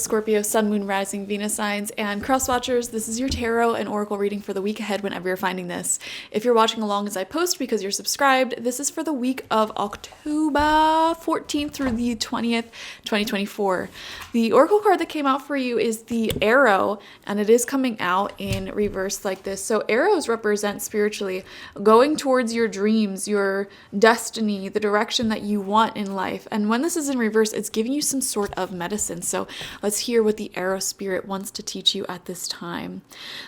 Scorpio, Sun, Moon, Rising, Venus signs, and cross watchers. This is your tarot and oracle reading for the week ahead whenever you're finding this. If you're watching along as I post because you're subscribed, this is for the week of October 14th through the 20th, 2024. The oracle card that came out for you is the arrow, and it is coming out in reverse like this. So arrows represent spiritually going towards your dreams, your destiny, the direction that you want in life. And when this is in reverse, it's giving you some sort of medicine. So let's hear what the arrow spirit wants to teach you at this time.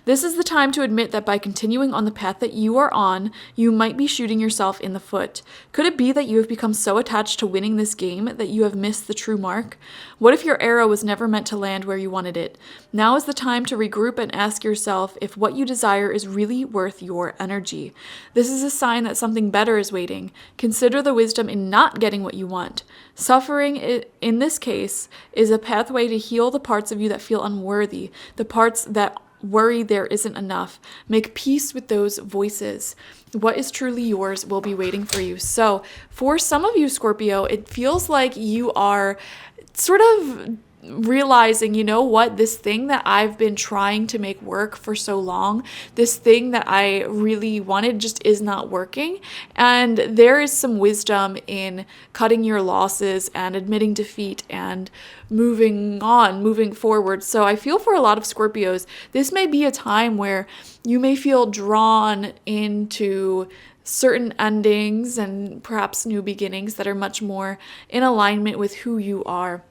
This is the time to admit that by continuing on the path that you are on, you might be shooting yourself in the foot. Could it be that you have become so attached to winning this game that you have missed the true mark? What if your arrow was never meant to land where you wanted it? Now is the time to regroup and ask yourself if what you desire is really worth your energy. This is a sign that something better is waiting. Consider the wisdom in not getting what you want. Suffering, in this case, is a pathway to heal the parts of you that feel unworthy, the parts that worry there isn't enough. Make peace with those voices. What is truly yours will be waiting for you. So for some of you, Scorpio, it feels like you are sort of realizing, you know what, this thing that I've been trying to make work for so long, this thing that I really wanted just is not working. And there is some wisdom in cutting your losses and admitting defeat and moving on, moving forward. So I feel for a lot of Scorpios, this may be a time where you may feel drawn into certain endings and perhaps new beginnings that are much more in alignment with who you are.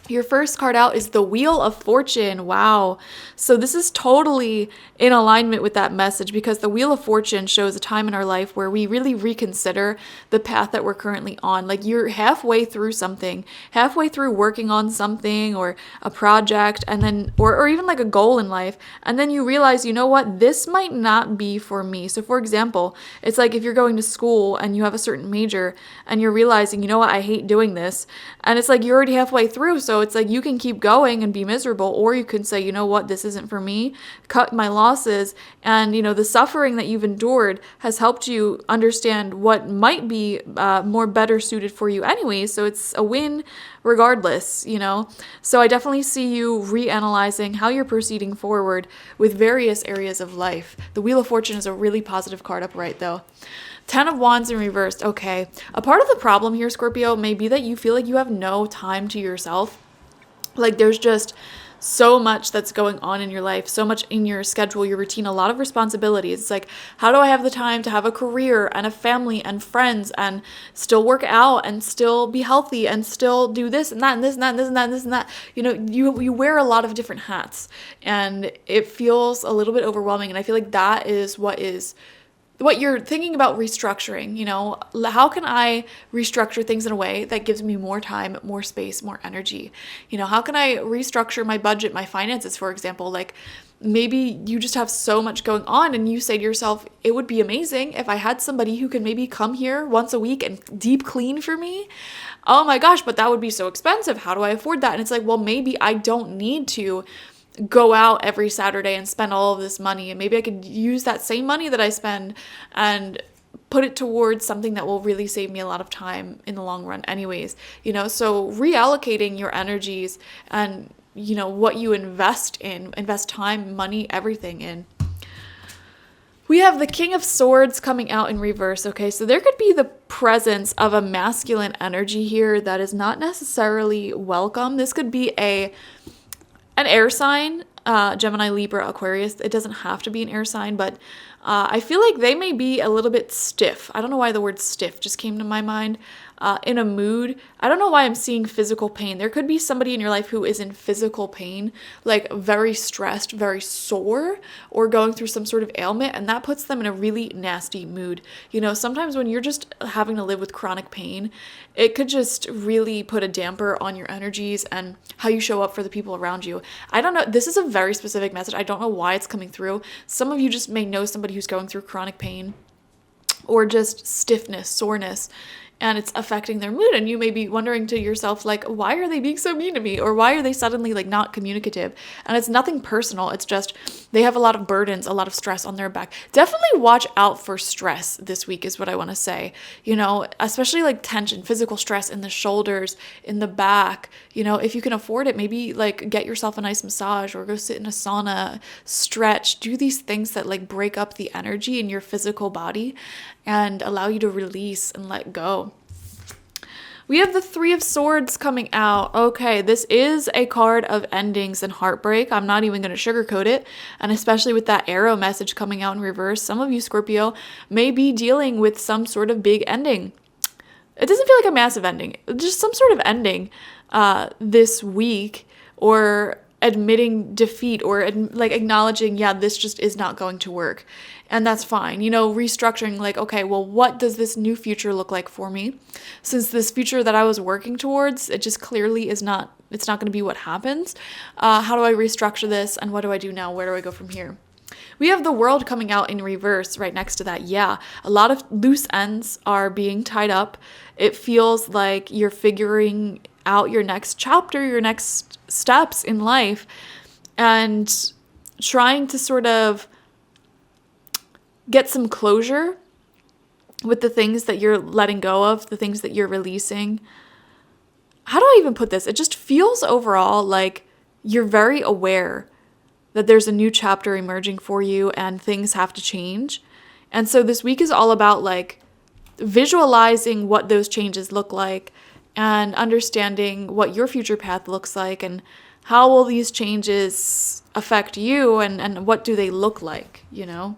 Your first card out is the Wheel of Fortune. Wow. So this is totally in alignment with that message because the Wheel of Fortune shows a time in our life where we really reconsider the path that we're currently on. Like you're halfway through something, halfway through working on something or a project, and then, or even like a goal in life. And then you realize, you know what, this might not be for me. So for example, it's like if you're going to school and you have a certain major and you're realizing, you know what, I hate doing this. And it's like you're already halfway through. So it's like you can keep going and be miserable, or you can say, you know what, this isn't for me, cut my losses. And, you know, the suffering that you've endured has helped you understand what might be more better suited for you anyway. So it's a win regardless, you know. So I definitely see you reanalyzing how you're proceeding forward with various areas of life. The Wheel of Fortune is a really positive card upright though. 10 of Wands in reversed. Okay. A part of the problem here, Scorpio, may be that you feel like you have no time to yourself. Like there's just so much that's going on in your life, so much in your schedule, your routine, a lot of responsibilities. It's like, how do I have the time to have a career and a family and friends and still work out and still be healthy and still do this and that and this and that and this and that and this and that? You know, you wear a lot of different hats and it feels a little bit overwhelming. And I feel like that is what you're thinking about restructuring. You know, how can I restructure things in a way that gives me more time, more space, more energy? You know, how can I restructure my budget, my finances, for example? Like maybe you just have so much going on and you say to yourself, it would be amazing if I had somebody who could maybe come here once a week and deep clean for me. Oh my gosh, but that would be so expensive. How do I afford that? And it's like, well, maybe I don't need to go out every Saturday and spend all of this money. And maybe I could use that same money that I spend and put it towards something that will really save me a lot of time in the long run anyways. You know, so reallocating your energies and, you know, what you invest time, money, everything in. We have the King of Swords coming out in reverse. Okay, so there could be the presence of a masculine energy here that is not necessarily welcome. This could be an air sign, Gemini, Libra, Aquarius. It doesn't have to be an air sign, but I feel like they may be a little bit stiff. I don't know why the word stiff just came to my mind. In a mood. I don't know why I'm seeing physical pain. There could be somebody in your life who is in physical pain, like very stressed, very sore, or going through some sort of ailment, and that puts them in a really nasty mood. You know, sometimes when you're just having to live with chronic pain, it could just really put a damper on your energies and how you show up for the people around you. I don't know. This is a very specific message. I don't know why it's coming through. Some of you just may know somebody who's going through chronic pain or just stiffness, soreness. and it's affecting their mood. And you may be wondering to yourself, like, why are they being so mean to me? Or why are they suddenly like not communicative? And it's nothing personal. It's just they have a lot of burdens, a lot of stress on their back. Definitely watch out for stress this week is what I want to say. You know, especially like tension, physical stress in the shoulders, in the back. You know, if you can afford it, maybe like get yourself a nice massage or go sit in a sauna, stretch, do these things that like break up the energy in your physical body and allow you to release and let go. We have the Three of Swords coming out. Okay, this is a card of endings and heartbreak. I'm not even going to sugarcoat it. And especially with that arrow message coming out in reverse, some of you, Scorpio, may be dealing with some sort of big ending. It doesn't feel like a massive ending, just some sort of ending this week, or admitting defeat, or like acknowledging, yeah, this just is not going to work. And that's fine. You know, restructuring, like, okay, well, what does this new future look like for me? Since this future that I was working towards, it just clearly is not, it's not going to be what happens. How do I restructure this? And what do I do now? Where do I go from here? We have the World coming out in reverse right next to that. Yeah, a lot of loose ends are being tied up. It feels like you're figuring out your next chapter, your next steps in life, and trying to sort of get some closure with the things that you're letting go of, the things that you're releasing. How do I even put this? It just feels overall like you're very aware that there's a new chapter emerging for you and things have to change. And so this week is all about like visualizing what those changes look like and understanding what your future path looks like and how will these changes affect you and what do they look like, you know?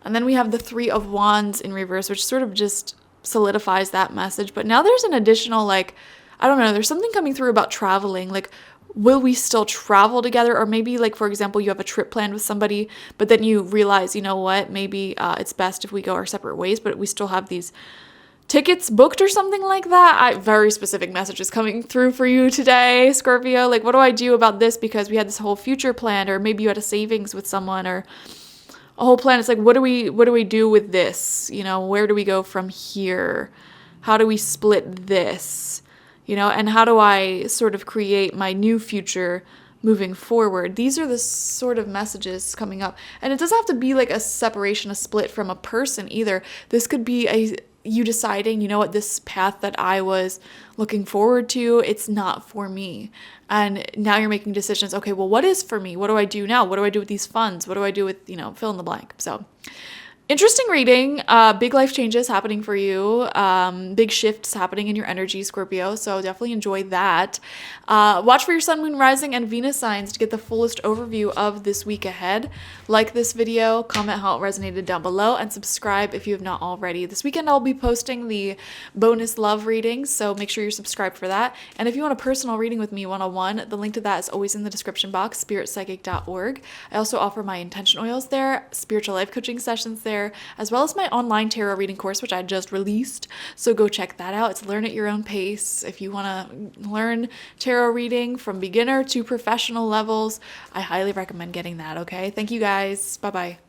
And then we have the Three of Wands in reverse, which sort of just solidifies that message. But now there's an additional, like, I don't know, there's something coming through about traveling. Like, will we still travel together? Or maybe, like, for example, you have a trip planned with somebody, but then you realize, you know what, maybe it's best if we go our separate ways, but we still have these tickets booked or something like that. Very specific messages coming through for you today, Scorpio. Like, what do I do about this? Because we had this whole future planned, or maybe you had a savings with someone, or a whole plan. It's like, what do we do with this? You know, where do we go from here? How do we split this? You know, and how do I sort of create my new future moving forward? These are the sort of messages coming up. And it doesn't have to be like a separation, a split from a person either. This could be you deciding, you know what, this path that I was looking forward to, it's not for me. And now you're making decisions. Okay, well, what is for me? What do I do now? What do I do with these funds? What do I do with, you know, fill in the blank? So interesting reading. Big life changes happening for you. Big shifts happening in your energy, Scorpio. So definitely enjoy that. Watch for your sun, moon, rising, and Venus signs to get the fullest overview of this week ahead. Like this video, comment how it resonated down below, and subscribe if you have not already. This weekend I'll be posting the bonus love readings, so make sure you're subscribed for that. And if you want a personal reading with me one-on-one, the link to that is always in the description box, spiritpsychic.org. I also offer my intention oils there, spiritual life coaching sessions there, as well as my online tarot reading course, which I just released. So go check that out. It's learn at your own pace. If you want to learn tarot reading from beginner to professional levels, I highly recommend getting that, okay? Thank you guys. Bye-bye.